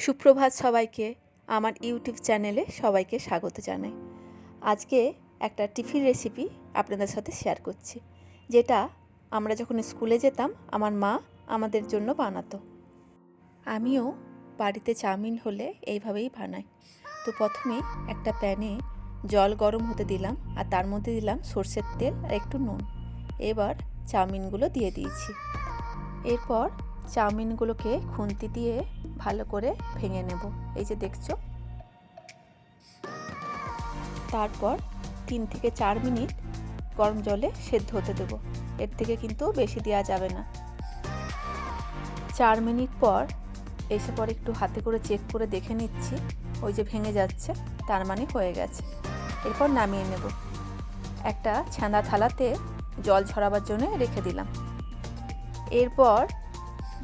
সুপ্রভাত সবাইকে, আমার ইউটিউব চ্যানেলে সবাইকে স্বাগত জানাই। আজকে একটা টিফিন রেসিপি আপনাদের সাথে শেয়ার করছি, যেটা আমরা যখন স্কুলে যেতাম আমার মা আমাদের জন্য বানাতো। আমিও বাড়িতে চাউমিন হলে এইভাবেই বানাই। তো প্রথমে একটা প্যানে জল গরম হতে দিলাম, আর তার মধ্যে দিলাম সর্ষের তেল আর একটু নুন। এবার চাউমিনগুলো দিয়ে দিয়েছি। এরপর চাউমিনগুলোকে খুন্তি দিয়ে ভালো করে ভেঙে নেব, এই যে দেখছো। তারপর 3 থেকে 4 মিনিট গরম জলে সেদ্ধ হতে দেব, এর থেকে কিন্তু বেশি দেওয়া যাবে না। 4 মিনিট পর এসে পর একটু হাতে করে চেক করে দেখে নিচ্ছি, ওই যে ভেঙে যাচ্ছে, তার মানে হয়ে গেছে। এরপর নামিয়ে নেব। একটা ছাঁদা থালাতে জল ঝরাবার জন্য রেখে দিলাম। এরপর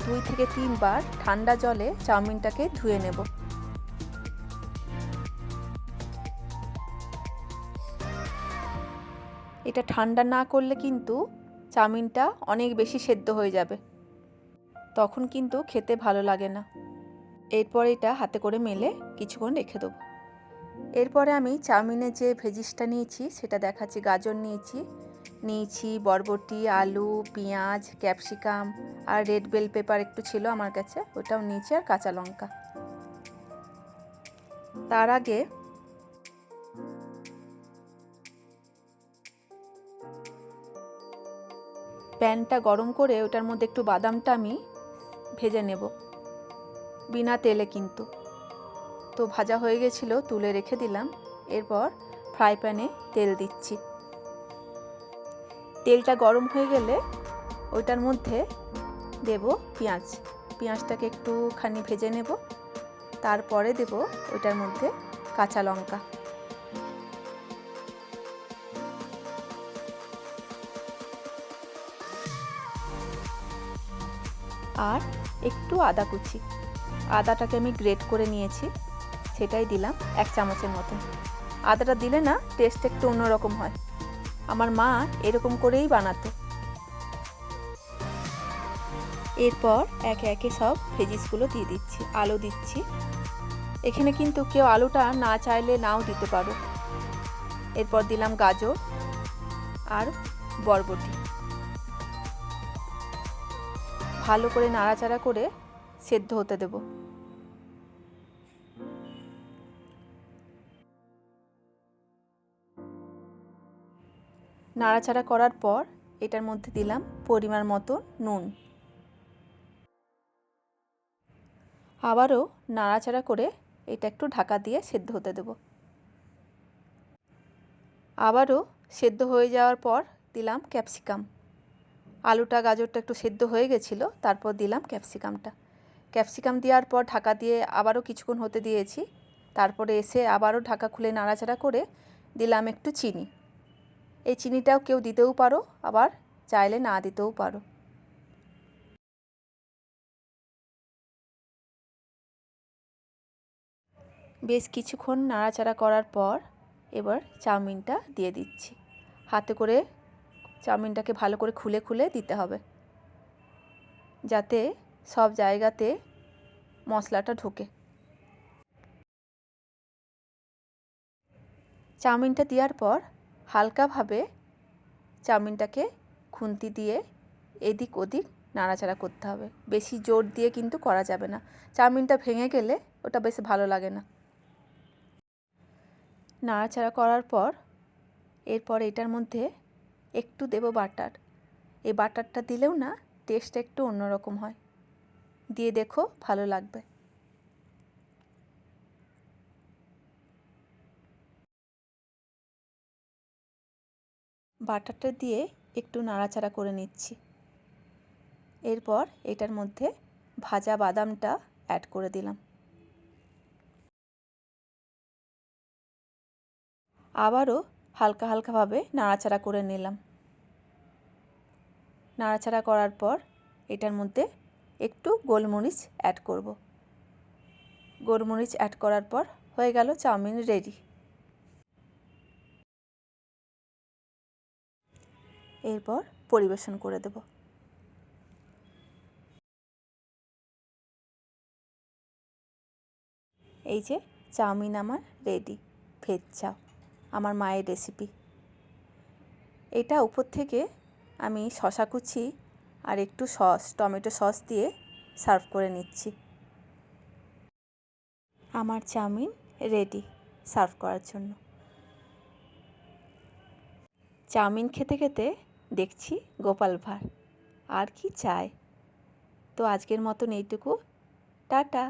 2 থেকে 3 বার ঠান্ডা জলে চাউমিনটাকে ধুয়ে নেব। এটা ঠান্ডা না করলে কিন্তু চাউমিনটা অনেক বেশি সেদ্ধ হয়ে যাবে, তখন কিন্তু খেতে ভালো লাগে না। এরপর এটা হাতে করে মেলে কিছুক্ষণ রেখে দেবো। এরপরে আমি চাউমিনের যে ভেজিসটা নিয়েছি সেটা দেখাচ্ছি। গাজর নিয়েছি বরবটি, আলু, পেঁয়াজ, ক্যাপসিকাম আর রেড বেল পেপার একটু ছিল আমার কাছে, ওটাও নিয়েছি, আর কাঁচা লঙ্কা। তার আগে প্যানটা গরম করে ওটার মধ্যে একটু বাদামটা আমি ভেজে নেব, বিনা তেলে কিন্তু। তো ভাজা হয়ে গেছিলো, তুলে রেখে দিলাম। এরপর ফ্রাই প্যানে তেল দিচ্ছি। তেলটা গরম হয়ে গেলে ওইটার মধ্যে দেব পেঁয়াজটাকে একটুখানি ভেজে নেব। তারপরে দেব ওইটার মধ্যে কাঁচা লঙ্কা, আর একটু আদা কুচি। আদাটাকে আমি গ্রেট করে নিয়েছি, সেটাই দিলাম 1 চামচের মতন। আদাটা দিলে না টেস্ট একটু অন্যরকম হয়, আমার মা এরকম করেই বানাতো। এরপর একে একে সব ভেজিসগুলো দিয়ে দিচ্ছি। আলু দিচ্ছি, এখানে কিন্তু কেউ আলুটা না চাইলে নাও দিতে পারো। এরপর দিলাম গাজর আর বরবটি। ভালো করে নাড়াচাড়া করে সেদ্ধ হতে দেব। নাড়াচাড়া করার পর এটার মধ্যে দিলাম পরিমাণ মতো নুন। আবারও নাড়াচাড়া করে এটা একটু ঢাকা দিয়ে সেদ্ধ হতে দেব। আবারও সেদ্ধ হয়ে যাওয়ার পর দিলাম ক্যাপসিকাম। আলুটা গাজরটা একটু সেদ্ধ হয়ে গেছিলো, তারপর দিলাম ক্যাপসিকাম দেওয়ার পর ঢাকা দিয়ে আবারও কিছুক্ষণ হতে দিয়েছি। তারপরে এসে আবারও ঢাকা খুলে নাড়াচাড়া করে দিলাম একটু চিনি। এই চিনিটাও কেউ দিতেও পারো, আবার চাইলে না দিতেও পারো। বেশ কিছুক্ষণ নাড়াচাড়া করার পর এবার চাউমিনটা দিয়ে দিচ্ছি। হাতে করে চাউমিনটাকে ভালো করে খুলে খুলে দিতে হবে, যাতে সব জায়গাতে মশলাটা ঢোকে। চাউমিনটা দেওয়ার পর হালকাভাবে চাউমিনটাকে খুন্তি দিয়ে এদিক ওদিক নাড়াচাড়া করতে হবে, বেশি জোর দিয়ে কিন্তু করা যাবে না। চাউমিনটা ভেঙে গেলে ওটা বেশ ভালো লাগে না। নাড়াচাড়া করার পর এরপর এটার মধ্যে একটু দেব বাটার। এই বাটারটা দিলেও না টেস্ট একটু অন্যরকম হয়, দিয়ে দেখো ভালো লাগবে। বাটারটা দিয়ে একটু নাড়াচাড়া করে নিচ্ছি। এরপর এটার মধ্যে ভাজা বাদামটা অ্যাড করে দিলাম। আবারও হালকা হালকাভাবে নাড়াচাড়া করে নিলাম। নাড়াচাড়া করার পর এটার মধ্যে একটু গোলমরিচ অ্যাড করব। গোলমরিচ অ্যাড করার পর হয়ে গেল চাউমিন রেডি। এরপর পরিবেশন করে দেব। এই যে চাউমিন আমার রেডি, ভেজ চাউ, আমার মায়ের রেসিপি। এটা উপর থেকে আমি শসা কুচি আর একটু সস, টমেটো সস দিয়ে সার্ভ করে নিচ্ছি। আমার চাউমিন রেডি সার্ভ করার জন্য। চাউমিন খেতে খেতে দেখছি গোপাল ভাঁড়, আর কি চাই। তো আজকের মতন এইটুকু, টাটা।